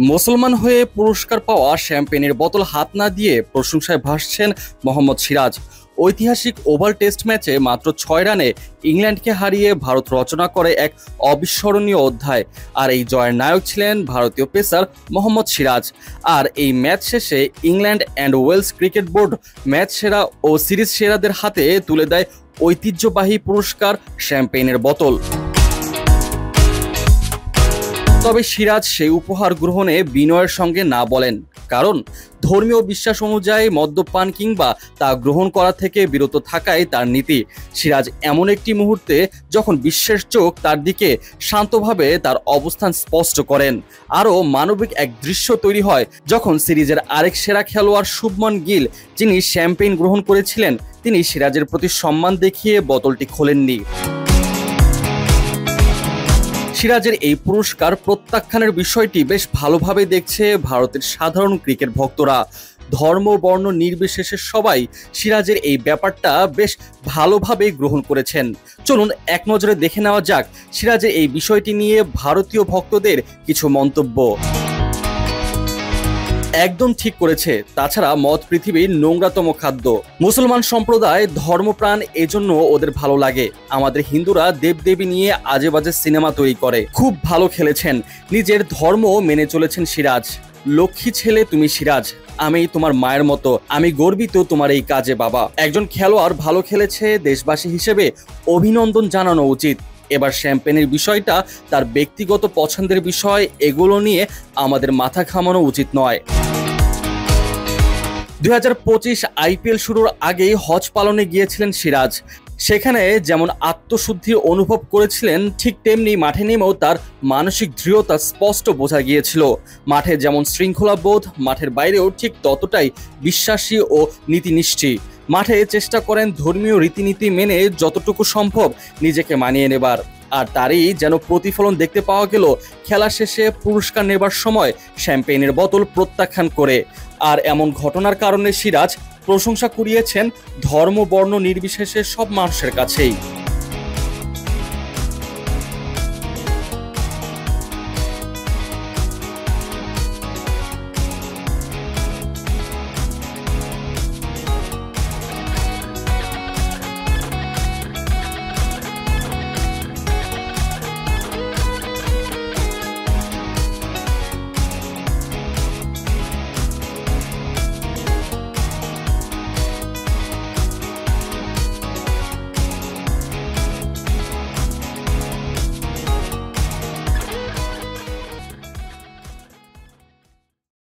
মুসলমান হয়ে পুরস্কার পাওয়া শ্যাম্পেনের বোতল হাত না দিয়ে প্রশংসায় ভাসছেন মোহাম্মদ সিরাজ। ঐতিহাসিক ওভাল টেস্ট ম্যাচে মাত্র 6 রানে ইংল্যান্ডকে হারিয়ে ভারত রচনা করে এক অবিস্মরণীয় অধ্যায়। আর এই জয়ের নায়ক ছিলেন ভারতীয় পেসার মোহাম্মদ সিরাজ। আর এই ম্যাচ শেষে England and Wales cricket board match সেরা ও সিরিজ সেরাদের হাতে তুলে দেয় ঐতিহ্যবাহী পুরস্কার শ্যাম্পেনের বোতল। তবে সিরাজ সেই উপহার গ্রহণে বিনয়ের সঙ্গে না বলেন, কারণ ধর্মীয় বিশ্বাস অনুযায়ী মদ্যপান কিংবা তা গ্রহণ করা থেকে বিরত থাকাই তার নীতি। সিরাজ এমন একটি মুহূর্তে যখন বিশ্বের চোখ তার দিকে শান্তভাবে তার অবস্থান স্পষ্ট করেন। আরও মানবিক এক দৃশ্য তৈরি হয় যখন সিরিজের আরেক সেরা খেলোয়াড় শুভমন গিল, যিনি শ্যাম্পেন গ্রহণ করেছিলেন, তিনি সিরাজের প্রতি সম্মান দেখিয়ে বোতলটি খোলেননি। সিরাজের এই পুরস্কার প্রত্যাখ্যানের বিষয়টি বেশ ভালোভাবে দেখছে ভারতের সাধারণ ক্রিকেট ভক্তরা। ধর্ম বর্ণ নির্বিশেষে সবাই সিরাজের এই ব্যাপারটা বেশ ভালোভাবে গ্রহণ করেছেন। চলুন এক নজরে দেখে নেওয়া যাক সিরাজের এই বিষয়টি নিয়ে ভারতীয় ভক্তদের কিছু মন্তব্য। একদম ঠিক করেছে, তাছাড়া মদ পৃথিবীর নোংরাতম খাদ্য। মুসলমান সম্প্রদায় ধর্মপ্রাণ, এজন্য ওদের ভালো লাগে। আমাদের হিন্দুরা দেবদেবী নিয়ে আজে বাজে সিনেমা তৈরি করে। খুব ভালো খেলেছেন, নিজের ধর্ম মেনে চলেছেন সিরাজ। লক্ষ্মী ছেলে তুমি সিরাজ, আমি তোমার মায়ের মতো, আমি গর্বিত তোমার এই কাজে বাবা। একজন খেলোয়াড় ভালো খেলেছে, দেশবাসী হিসেবে অভিনন্দন জানানো উচিত। এবার শ্যাম্পেনের বিষয়টা তার ব্যক্তিগত পছন্দের বিষয়, এগুলো নিয়ে আমাদের মাথা ঘামানো উচিত নয়। 2025 আইপিএল শুরুর আগেই হজ পালনে গিয়েছিলেন সিরাজ। সেখানে যেমন আত্মশুদ্ধি অনুভব করেছিলেন, ঠিক তেমনি মাঠে নেমেও তার মানসিক দৃঢ়তা স্পষ্ট বোঝা গিয়েছিল। মাঠে যেমন শৃঙ্খলা বোধ, মাঠের বাইরেও ঠিক ততটাই বিশ্বাসী ও নীতিনিষ্ঠী। মাঠে চেষ্টা করেন ধর্মীয় রীতিনীতি মেনে যতটুকু সম্ভব নিজেকে মানিয়ে নেবার। আর তারই যেন প্রতিফলন দেখতে পাওয়া গেল খেলা শেষে পুরস্কার নেবার সময় শ্যাম্পেনের বোতল প্রত্যাখ্যান করে। আর এমন ঘটনার কারণে সিরাজ প্রশংসা কুড়িয়েছেন ধর্ম বর্ণ নির্বিশেষে সব মানুষের কাছেই।